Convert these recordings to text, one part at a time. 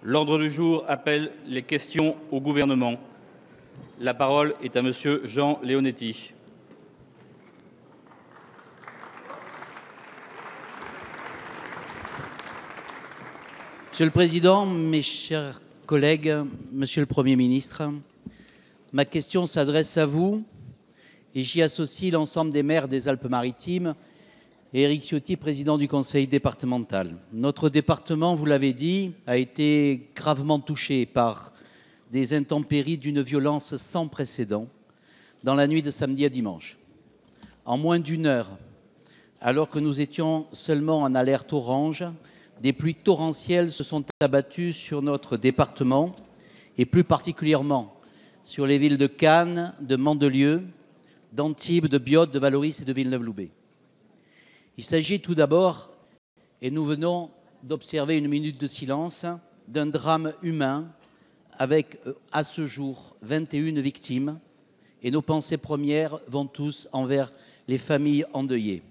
L'ordre du jour appelle les questions au gouvernement. La parole est à Monsieur Jean Leonetti. Monsieur le Président, mes chers collègues, Monsieur le Premier ministre, ma question s'adresse à vous et j'y associe l'ensemble des maires des Alpes-Maritimes et Éric Ciotti, président du conseil départemental. Notre département, vous l'avez dit, a été gravement touché par des intempéries d'une violence sans précédent dans la nuit de samedi à dimanche. En moins d'une heure, alors que nous étions seulement en alerte orange, des pluies torrentielles se sont abattues sur notre département et plus particulièrement sur les villes de Cannes, de Mandelieu, d'Antibes, de Biot, de Vallauris et de Villeneuve-Loubet. Il s'agit tout d'abord, et nous venons d'observer une minute de silence, d'un drame humain avec, à ce jour, 21 victimes. Et nos pensées premières vont tous envers les familles endeuillées.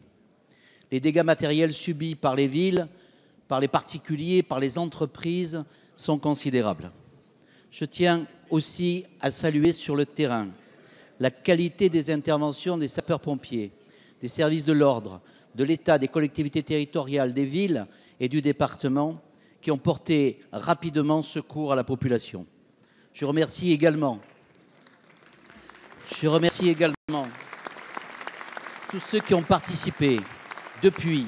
Les dégâts matériels subis par les villes, par les particuliers, par les entreprises sont considérables. Je tiens aussi à saluer sur le terrain la qualité des interventions des sapeurs-pompiers, des services de l'ordre, de l'État, des collectivités territoriales, des villes et du département qui ont porté rapidement secours à la population. Je remercie également tous ceux qui ont participé depuis,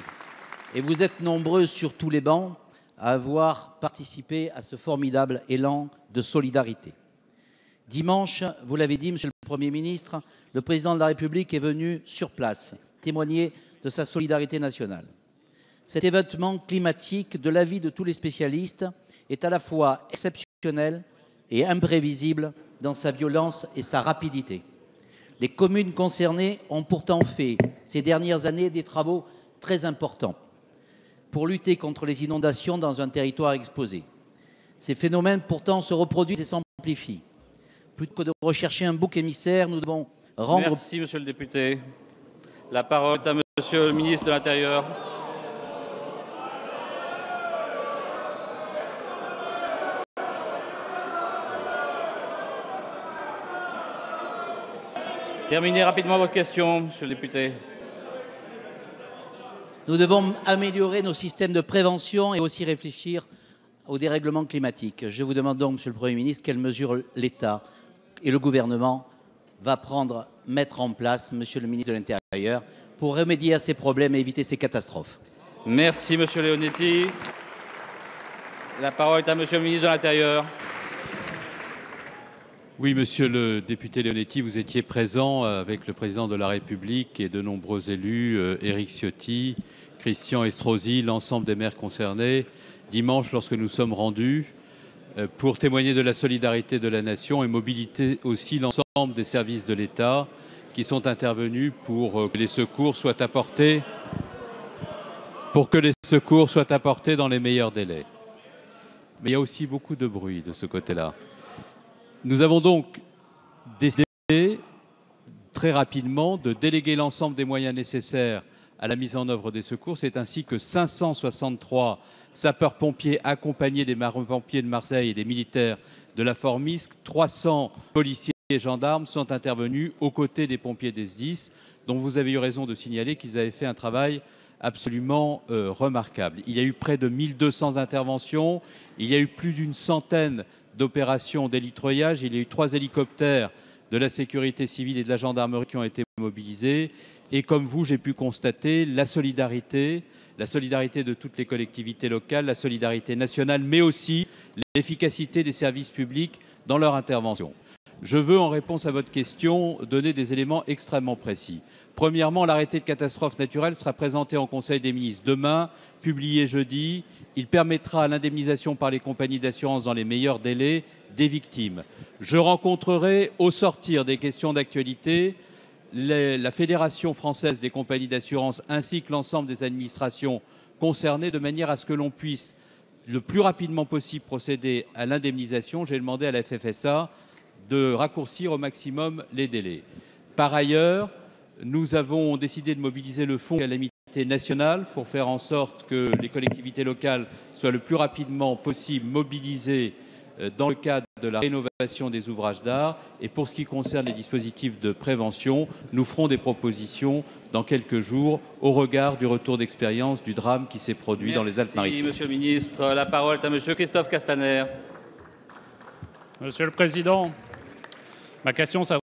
et vous êtes nombreux sur tous les bancs à avoir participé à ce formidable élan de solidarité. Dimanche, vous l'avez dit, Monsieur le Premier ministre, le Président de la République est venu sur place témoigner de sa solidarité nationale. Cet événement climatique, de l'avis de tous les spécialistes, est à la fois exceptionnel et imprévisible dans sa violence et sa rapidité. Les communes concernées ont pourtant fait ces dernières années des travaux très importants pour lutter contre les inondations dans un territoire exposé. Ces phénomènes pourtant se reproduisent et s'amplifient. Plutôt que de rechercher un bouc émissaire, nous devons rendre... Merci, Monsieur le député. La parole est à Monsieur le ministre de l'Intérieur. Terminez rapidement votre question, Monsieur le député. Nous devons améliorer nos systèmes de prévention et aussi réfléchir au dérèglement climatique. Je vous demande donc, Monsieur le Premier ministre, quelles mesures l'État et le gouvernement va mettre en place, Monsieur le ministre de l'Intérieur, pour remédier à ces problèmes et éviter ces catastrophes. Merci, Monsieur Leonetti. La parole est à Monsieur le ministre de l'Intérieur. Oui, Monsieur le député Leonetti, vous étiez présent avec le président de la République et de nombreux élus, Éric Ciotti, Christian Estrosi, l'ensemble des maires concernés, dimanche lorsque nous sommes rendus pour témoigner de la solidarité de la nation et mobiliter aussi l'ensemble des services de l'État qui sont intervenus pour que les secours soient apportés, dans les meilleurs délais. Mais il y a aussi beaucoup de bruit de ce côté-là. Nous avons donc décidé très rapidement de déléguer l'ensemble des moyens nécessaires à la mise en œuvre des secours. C'est ainsi que 563 sapeurs-pompiers accompagnés des marins-pompiers de Marseille et des militaires de la Formisque, 300 policiers et gendarmes sont intervenus aux côtés des pompiers des SDIS, dont vous avez eu raison de signaler qu'ils avaient fait un travail absolument remarquable. Il y a eu près de 1200 interventions, il y a eu plus d'une centaine d'opérations d'hélitreuillage, il y a eu 3 hélicoptères de la sécurité civile et de la gendarmerie qui ont été mobilisés. Et comme vous, j'ai pu constater la solidarité de toutes les collectivités locales, la solidarité nationale, mais aussi l'efficacité des services publics dans leur intervention. Je veux, en réponse à votre question, donner des éléments extrêmement précis. Premièrement, l'arrêté de catastrophe naturelle sera présenté en Conseil des ministres demain, publié jeudi. Il permettra l'indemnisation par les compagnies d'assurance dans les meilleurs délais des victimes. Je rencontrerai, au sortir des questions d'actualité, la Fédération française des compagnies d'assurance ainsi que l'ensemble des administrations concernées de manière à ce que l'on puisse le plus rapidement possible procéder à l'indemnisation. J'ai demandé à la FFSA de raccourcir au maximum les délais. Par ailleurs, nous avons décidé de mobiliser le fonds calamité nationale pour faire en sorte que les collectivités locales soient le plus rapidement possible mobilisées dans le cadre de la rénovation des ouvrages d'art. Et pour ce qui concerne les dispositifs de prévention, nous ferons des propositions dans quelques jours au regard du retour d'expérience du drame qui s'est produit dans les Alpes-Maritimes. Monsieur le ministre. La parole est à monsieur Christophe Castaner. Monsieur le Président, ma question s'adresse